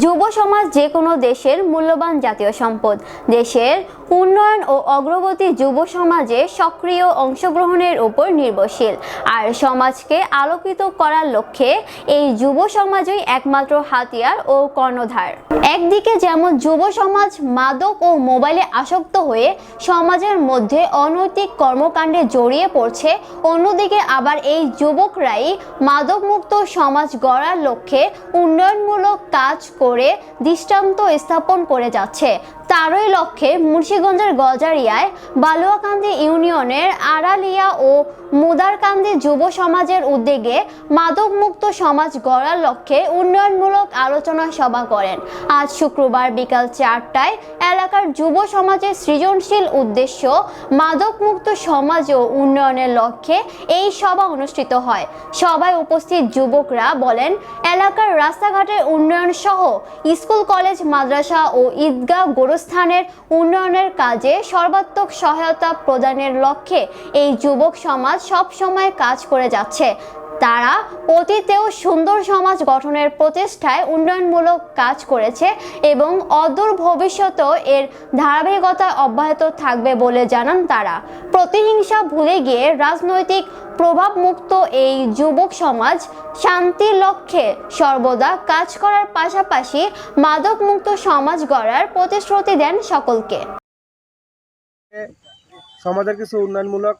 যুব সমাজ যে কোনো দেশের মূল্যবান জাতীয় সম্পদ। দেশের উন্নয়ন ও অগ্রগতি যুব সমাজে সক্রিয় অংশগ্রহণের উপর নির্ভরশীল, আর সমাজকে আলোকিত করার লক্ষ্যে এই যুব সমাজই একমাত্র হাতিয়ার ও কর্ণধার। একদিকে যেমন যুব সমাজ মাদক ও মোবাইলে আসক্ত হয়ে সমাজের মধ্যে অনৈতিক কর্মকাণ্ডে জড়িয়ে পড়ছে, অন্যদিকে আবার এই যুবকরাই মাদকমুক্ত সমাজ গড়ার লক্ষ্যে উন্নয়নমূলক কাজ করে দৃষ্টান্ত স্থাপন করে যাচ্ছে। তারই লক্ষ্যে মুন্সিগঞ্জের গজারিয়ায় বালুয়াকান্দি ইউনিয়নের আড়ালিয়া ও মুদারকান্দি যুব সমাজের উদ্যোগে মাদকমুক্ত সমাজ গড়ার লক্ষ্যে উন্নয়নমূলক আলোচনা সভা করেন। আজ শুক্রবার বিকাল 4টায় এলাকার যুব সমাজের সৃজনশীল উদ্দেশ্য মাদকমুক্ত সমাজ ও উন্নয়নের লক্ষ্যে এই সভা অনুষ্ঠিত হয়। সভায় উপস্থিত যুবকরা বলেন, এলাকার রাস্তাঘাটের উন্নয়ন সহ স্কুল, কলেজ, মাদ্রাসা ও ঈদগাহ গোরস্থানের উন্নয়নের কাজে সর্বাত্মক সহায়তা প্রদানের লক্ষ্যে এই যুবক সমাজ সব সময় কাজ করে যাচ্ছে। তারা অতীতেও সুন্দর সমাজ গঠনের প্রচেষ্টায় উন্নয়নমূলক কাজ করেছে এবং অদূর ভবিষ্যতেও এর ধারাবাহিকতা অব্যাহত থাকবে বলে জানান তারা। প্রতিহিংসা ভুলে গিয়ে রাজনৈতিক প্রভাবমুক্ত এই যুবক সমাজ শান্তির লক্ষ্যে সর্বদা কাজ করার পাশাপাশি মাদকমুক্ত সমাজ গড়ার প্রতিশ্রুতি দেন সকলকে। সমাজের কিছু উন্নয়নমূলক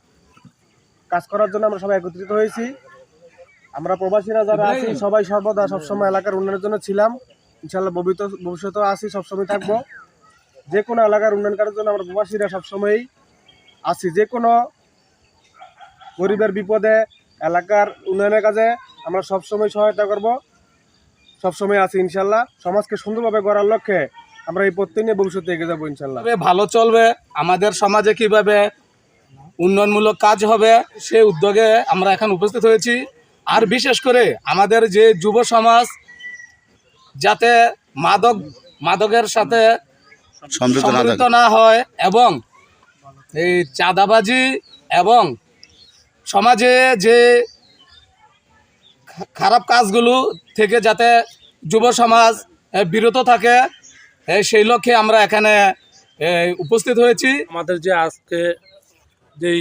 কাজ করার জন্য আমরা সবাই একত্রিত হয়েছি। আমরা প্রবাসীরা যারা আছি সবাই সর্বদা সবসময় এলাকার উন্নয়নের জন্য ছিলাম, ইনশাআল্লাহ ভবিষ্যতেও আছি, সবসময় থাকবো। যে কোনো এলাকার উন্নয়ন করার জন্য আমরা প্রবাসীরা সবসময়ই আছি। যে কোনো গরিবের বিপদে, এলাকার উন্নয়নের কাজে আমরা সবসময় সহায়তা করব, সবসময় আছি ইনশাআল্লাহ। সমাজকে সুন্দরভাবে গড়ার লক্ষ্যে আমরা এই প্রত্যয় নিয়ে ভবিষ্যতে এগিয়ে যাবো ইনশাআল্লাহ। ভালো চলবে, আমাদের সমাজে কিভাবে উন্নয়নমূলক কাজ হবে সেই উদ্যোগে আমরা এখন উপস্থিত হয়েছি। আর বিশেষ করে আমাদের যে যুব সমাজ যাতে মাদকের সাথে সম্পৃক্ত না হয় এবং এই চাঁদাবাজি এবং সমাজে যে খারাপ কাজগুলো থেকে যাতে যুব সমাজ বিরত থাকে, সেই লক্ষ্যে আমরা এখানে উপস্থিত হয়েছি। আমাদের যে আজকে যেই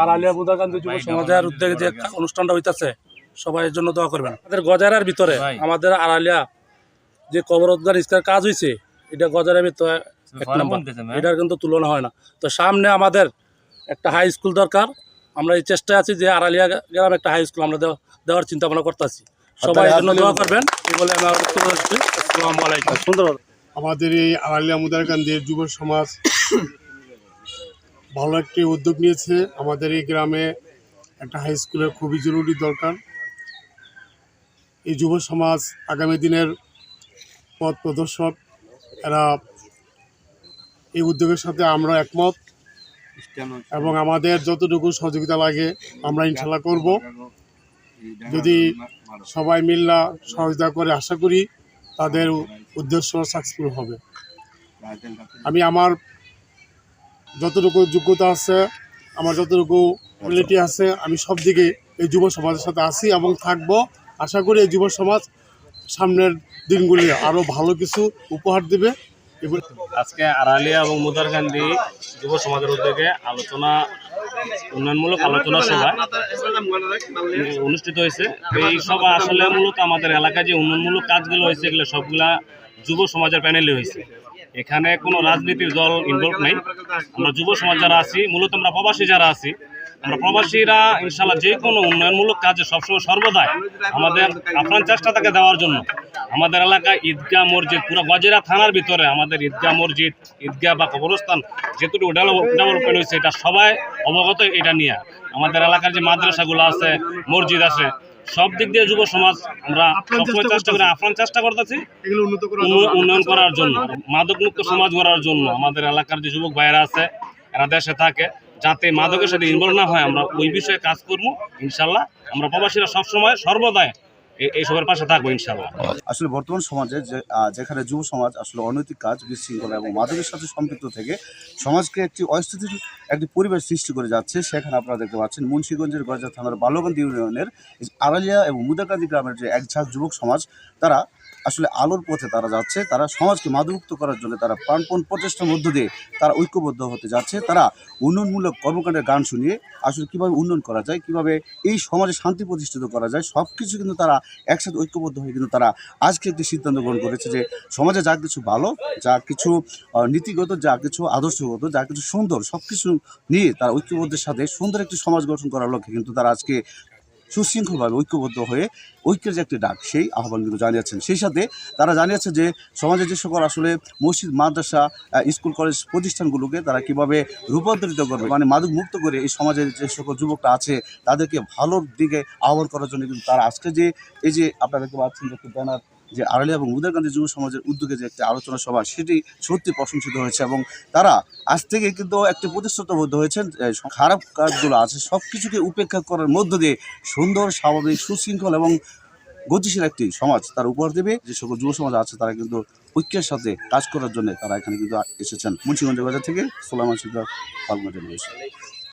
আড়ালিয়া মুদারকান্দি যুব সমাজের উদ্যোগে যে অনুষ্ঠানটা হইতেছে, সবাই এর জন্য দোয়া করবেন। আমাদের গজারার ভিতরে আমাদের আড়ালিয়া যে কবরোদ্গার ইস্কার কাজ হয়েছে, এটা গজারের ভিতরে এক নম্বর, এটার কিন্তু তুলনা হয় না। তো সামনে আমাদের একটা হাই স্কুল দরকার। আমরা এই চেষ্টায় আছি যে আড়ালিয়া গ্রামে একটা হাই স্কুল আমরা দেওয়ার চিন্তা ভাবনা করতেছি। সবাই এর জন্য দোয়া করবেন এই বলে আমি আসসালামু আলাইকুম। সুন্দর আমাদের এই আড়ালিয়া মুদারকান্দির যুব সমাজ ভালো একটি উদ্যোগ নিয়েছে। আমাদের এই গ্রামে একটা হাই স্কুলের খুবই জরুরি দরকার। এই যুব সমাজ আগামী দিনের পথ প্রদর্শক, এরা এই উদ্যোগের সাথে আমরা একমত এবং আমাদের যতটুকু সহযোগিতা লাগে আমরা ইনশাল্লাহ করব। যদি সবাই মিল্লা সহযোগিতা করে, আশা করি তাদের উদ্দেশ্য সাকসেসফুল হবে। আমি আমার যতটুকু যোগ্যতা আছে, আমার যতটুকু কোয়ালিটি আছে, আমি সব দিকে এই যুব সমাজের সাথে আছি এবং থাকব। আশা করি এই যুব সমাজ সামনের দিনগুলি আরও ভালো কিছু উপহার দেবে। আজকে আড়ালিয়া এবং মুদারকান্দি যুব সমাজের উদ্যোগে উন্নয়নমূলক আলোচনা সভা অনুষ্ঠিত হয়েছে। এই সভা আসলে মূলত আমাদের এলাকায় যে উন্নয়নমূলক কাজগুলো হয়েছে, এগুলো সবগুলা যুব সমাজের প্যানেলে হয়েছে। এখানে কোনো রাজনীতির দল ইনভলভ নেই। আমরা যুব সমাজ যারা আছি, মূলত আমরা প্রবাসী যারা আছি, আমরা প্রবাসীরা ইনশাল্লাহ যে কোনো উন্নয়নমূলক কাজে সবসময় সর্বদাই আমাদের আপ্রাণ চেষ্টা থাকে দেওয়ার জন্য। আমাদের এলাকায় ঈদগাহ মসজিদ, পুরো গজেরা থানার ভিতরে আমাদের ঈদগাহ মসজিদ, ঈদগাহ বা কবরস্থান যেটুকু ডেভেলপমেন্ট হয়েছে, এটা সবাই অবগত। এটা নিয়ে আমাদের এলাকার যে মাদ্রাসাগুলো আছে, মসজিদ আছে, সব দিক দিয়ে যুব সমাজ আমরা সবসময় চেষ্টা করি, আপ্রাণ চেষ্টা করতেছি উন্নয়ন করার জন্য, মাদকমুক্ত সমাজ গড়ার জন্য। আমাদের এলাকার যে যুবক ভাইয়েরা আছে, এরা দেশে থাকে, যাতে মাদকের সাথে ইনভলভ না হয়, আমরা ওই বিষয়ে কাজ করবো ইনশাল্লাহ। আমরা প্রবাসীরা সবসময় সর্বদাই এইসবের পাশে থাকবো ইনশাল্লাহ। আসলে বর্তমান সমাজে যেখানে যুব সমাজ আসলে অনৈতিক কাজ, বিশৃঙ্খলা এবং মাদকের সাথে সম্পৃক্ত থেকে সমাজকে একটি অস্থিতির একটি পরিবেশ সৃষ্টি করে যাচ্ছে, সেখানে আপনারা দেখতে পাচ্ছেন মুন্সিগঞ্জের গজা থানার বালুয়াকান্দি ইউনিয়নের আড়ালিয়া এবং মুদারকান্দি গ্রামের যে একঝাঁক যুবক সমাজ, তারা আসলে আলোর পথে তারা যাচ্ছে, তারা সমাজকে মাদকমুক্ত করার জন্য তারা প্রাণপণ প্রচেষ্টার মধ্য দিয়ে তারা ঐক্যবদ্ধ হতে যাচ্ছে। তারা উন্নয়নমূলক কর্মকাণ্ডের গান শুনিয়ে আসলে কীভাবে উন্নয়ন করা যায়, কীভাবে এই সমাজে শান্তি প্রতিষ্ঠিত করা যায়, সব কিছু কিন্তু তারা একসাথে ঐক্যবদ্ধ হয়ে কিন্তু তারা আজকে একটি সিদ্ধান্ত গ্রহণ করেছে যে সমাজে যা কিছু ভালো, যা কিছু নীতিগত, যা কিছু আদর্শগত, যা কিছু সুন্দর, সব কিছু নিয়ে তারা ঐক্যবদ্ধের সাথে সুন্দর একটি সমাজ গঠন করার লক্ষ্যে কিন্তু তারা আজকে সুশৃঙ্খলভাবে ঐক্যবদ্ধ হয়ে ঐক্যের যে একটি ডাক, সেই আহ্বান কিন্তু জানিয়েছেন। সেই সাথে তারা জানিয়েছে যে সমাজে যে সকল আসলে মসজিদ, মাদ্রাসা, স্কুল, কলেজ প্রতিষ্ঠানগুলোকে তারা কীভাবে রূপান্তরিত করবে, মানে মাদক মুক্ত করে এই সমাজের যে সকল যুবকরা আছে তাদেরকে ভালোর দিকে আহ্বান করার জন্য কিন্তু তারা আজকে যে এই যে আপনারা দেখতে পাচ্ছেন যে একটি ব্যানার, যে আড়ালিয়া এবং মুদারকান্দি যুব সমাজের উদ্যোগে যে একটি আলোচনা সভা, সেটি সত্যি প্রশংসিত হয়েছে। এবং তারা আজ থেকে কিন্তু একটি প্রতিশ্রুতিবদ্ধ হয়েছেন খারাপ কাজগুলো আছে সব কিছুকে উপেক্ষা করার মধ্য দিয়ে সুন্দর, স্বাভাবিক, সুশৃঙ্খল এবং গতিশীল একটি সমাজ তারা উপহার দেবে। যে সকল যুব সমাজ আছে তারা কিন্তু ঐক্যের সাথে কাজ করার জন্য তারা এখানে কিন্তু এসেছেন। মুন্সিগঞ্জ বাজার থেকে সোলাইমান সিদ্দিক, ফাল্গুন টেলিভিশন।